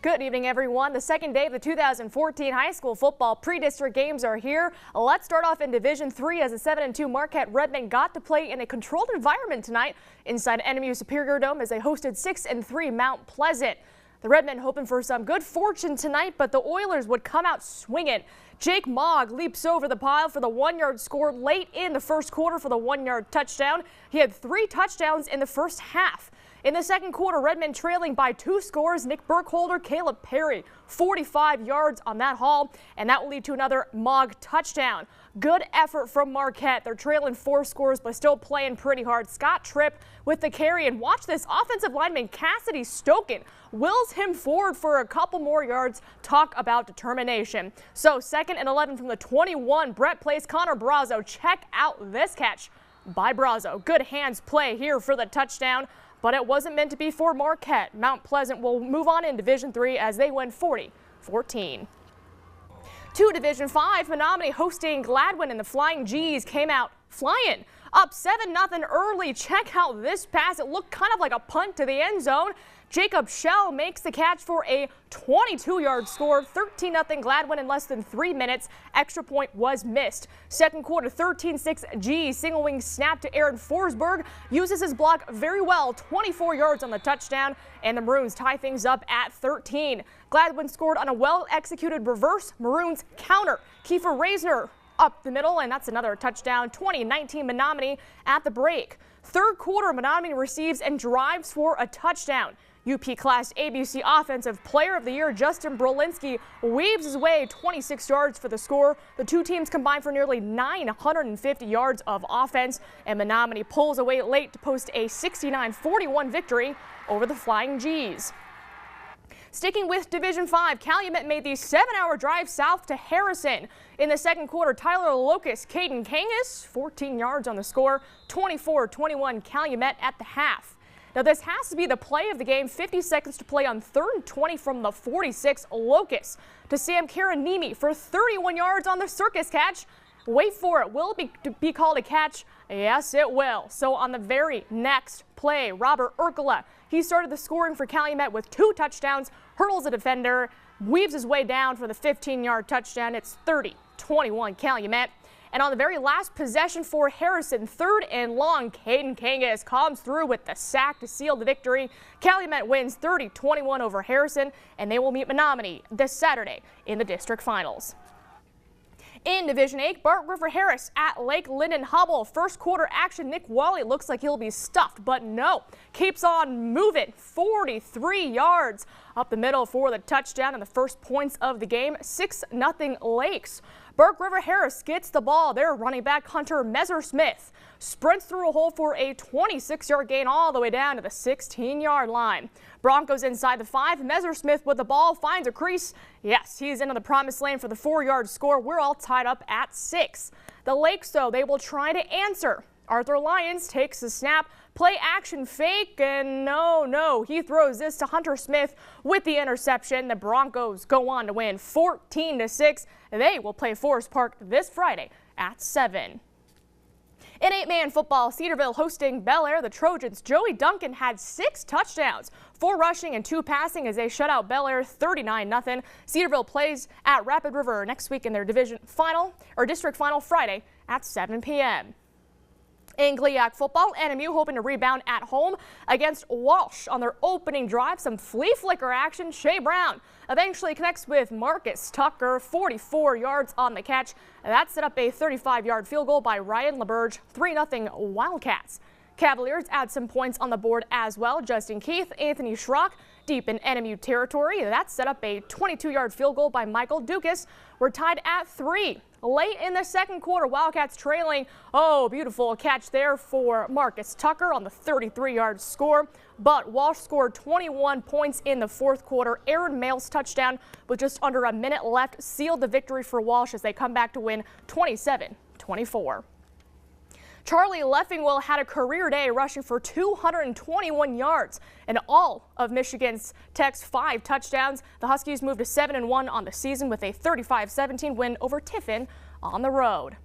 Good evening, everyone. The second day of the 2014 high school football pre-district games are here. Let's start off in Division III as the 7-2 Marquette Redmen got to play in a controlled environment tonight inside NMU Superior Dome as they hosted 6-3 Mount Pleasant. The Redmen hoping for some good fortune tonight, but the Oilers would come out swinging. Jake Mogg leaps over the pile for the 1-yard score late in the first quarter for the 1-yard touchdown. He had 3 touchdowns in the first half. In the second quarter, Redmen trailing by 2 scores. Nick Burkholder, Caleb Perry, 45 yards on that haul, and that will lead to another Mogg touchdown. Good effort from Marquette. They're trailing 4 scores, but still playing pretty hard. Scott Tripp with the carry, and watch this offensive lineman Cassidy Stoken wills him forward for a couple more yards. Talk about determination. So 2nd and 11 from the 21. Brett plays Connor Brazo. Check out this catch by Brazo. Good hands play here for the touchdown, but it wasn't meant to be for Marquette. Mount Pleasant will move on in Division III as they win 40-14. To Division V, Menominee hosting Gladwin, and the Flying G's came out flying. Up 7-0 early. Check out this pass. It looked kind of like a punt to the end zone. Jacob Shell makes the catch for a 22-yard score. 13-0 Gladwin in less than 3 minutes. Extra point was missed. Second quarter, 13-6 G. Single wing snap to Aaron Forsberg. Uses his block very well. 24 yards on the touchdown, and the Maroons tie things up at 13. Gladwin scored on a well-executed reverse Maroons counter. Kiefer Reisner up the middle, and that's another touchdown. 20-19 Menominee at the break. Third quarter, Menominee receives and drives for a touchdown. UP Class ABC Offensive Player of the Year Justin Brolinski weaves his way 26 yards for the score. The two teams combined for nearly 950 yards of offense, and Menominee pulls away late to post a 69-41 victory over the Flying G's. Sticking with Division V, Calumet made the 7-hour drive south to Harrison. In the second quarter, Tyler Locust, Caden Kangas, 14 yards on the score, 24-21 Calumet at the half. Now this has to be the play of the game. 50 seconds to play on 3rd and 20 from the 46. Locust to Sam Karanimi for 31 yards on the circus catch. Wait for it. Will it be called a catch? Yes, it will. So on the very next play, Robert Urkala, he started the scoring for Calumet with 2 touchdowns, hurdles a defender, weaves his way down for the 15-yard touchdown. It's 30-21 Calumet. And on the very last possession for Harrison, 3rd and long, Caden Kangas comes through with the sack to seal the victory. Calumet wins 30-21 over Harrison, and they will meet Menominee this Saturday in the district finals. In Division 8, Bart River Harris at Lake Linden Hubble. First quarter action, Nick Wally looks like he'll be stuffed, but no. Keeps on moving, 43 yards up the middle for the touchdown and the first points of the game. 6-0 Lakes. Burke River Harris gets the ball. Their running back Hunter Messersmith sprints through a hole for a 26-yard gain all the way down to the 16-yard line. Broncos inside the 5. Messersmith with the ball finds a crease. Yes, he's into the promised land for the 4-yard score. We're all tied up at 6. The Lakes, though, they will try to answer. Arthur Lyons takes the snap, play action fake, and no, he throws this to Hunter Smith with the interception. The Broncos go on to win 14-6. They will play Forest Park this Friday at 7. In 8-man football, Cedarville hosting Bel Air. The Trojans' Joey Duncan had 6 touchdowns, 4 rushing and 2 passing as they shut out Bel Air 39-0. Cedarville plays at Rapid River next week in their district final Friday at 7 p.m. In GLIAC football, NMU hoping to rebound at home against Walsh on their opening drive. Some flea flicker action. Shea Brown eventually connects with Marcus Tucker, 44 yards on the catch. That set up a 35-yard field goal by Ryan LeBurge, 3-0 Wildcats. Cavaliers add some points on the board as well. Justin Keith, Anthony Schrock deep in NMU territory. That set up a 22-yard field goal by Michael Dukas. We're tied at 3. Late in the second quarter, Wildcats trailing. Oh, beautiful catch there for Marcus Tucker on the 33-yard score. But Walsh scored 21 points in the fourth quarter. Aaron Mail's touchdown with just under a minute left sealed the victory for Walsh as they come back to win 27-24. Charlie Leffingwell had a career day rushing for 221 yards and all of Michigan Tech's 5 touchdowns. The Huskies moved to 7-1 on the season with a 35-17 win over Tiffin on the road.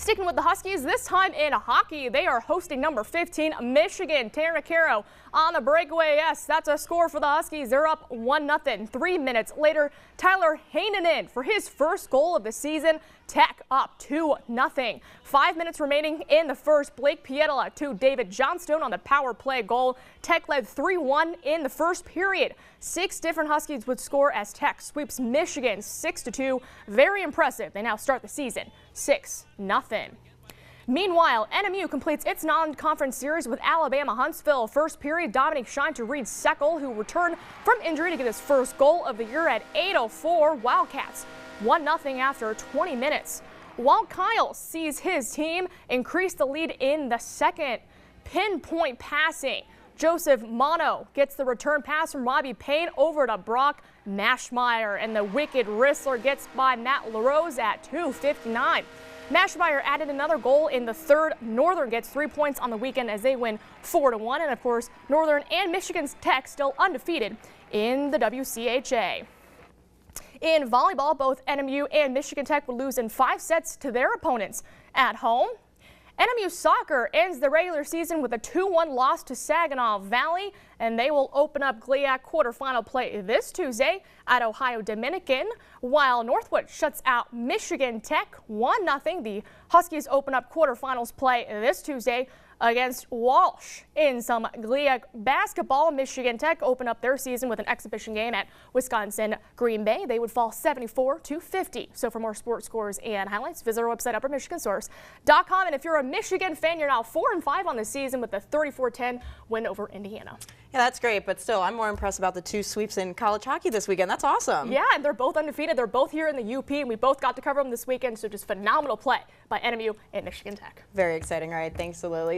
Sticking with the Huskies, this time in hockey, they are hosting number 15, Michigan. Tanner Caro on the breakaway. Yes, that's a score for the Huskies. They're up 1-0. 3 minutes later, Tyler Heinonen for his first goal of the season. Tech up 2-0. 5 minutes remaining in the first. Blake Pietila to David Johnstone on the power play goal. Tech led 3-1 in the first period. 6 different Huskies would score as Tech sweeps Michigan 6-2. Very impressive. They now start the season 6-0. Meanwhile, NMU completes its non-conference series with Alabama Huntsville. First period, Dominic Shine to Reed Seckel, who returned from injury to get his first goal of the year at 8:04. Wildcats 1-0 after 20 minutes. Walt Kyle sees his team increase the lead in the second. Pinpoint passing. Joseph Mono gets the return pass from Robbie Payne over to Brock Maschmeyer, and the wicked wrestler gets by Matt LaRose at 2:59. Maschmeyer added another goal in the third. Northern gets 3 points on the weekend as they win 4-1. And of course, Northern and Michigan Tech still undefeated in the WCHA. In volleyball, both NMU and Michigan Tech would lose in 5 sets to their opponents at home. NMU soccer ends the regular season with a 2-1 loss to Saginaw Valley, and they will open up GLIAC quarterfinal play this Tuesday at Ohio Dominican, while Northwood shuts out Michigan Tech 1-0. The Huskies open up quarterfinals play this Tuesday against Walsh. In some GLIAC basketball, Michigan Tech open up their season with an exhibition game at Wisconsin Green Bay. They would fall 74-50. So for more sports scores and highlights, visit our website, uppermichigansource.com. And if you're a Michigan fan, you're now 4-5 on the season with a 34-10 win over Indiana. Yeah, that's great, but still, I'm more impressed about the 2 sweeps in college hockey this weekend. That's awesome. Yeah, and they're both undefeated. They're both here in the UP, and we both got to cover them this weekend, so just phenomenal play by NMU and Michigan Tech. Very exciting. All right, thanks to Lily.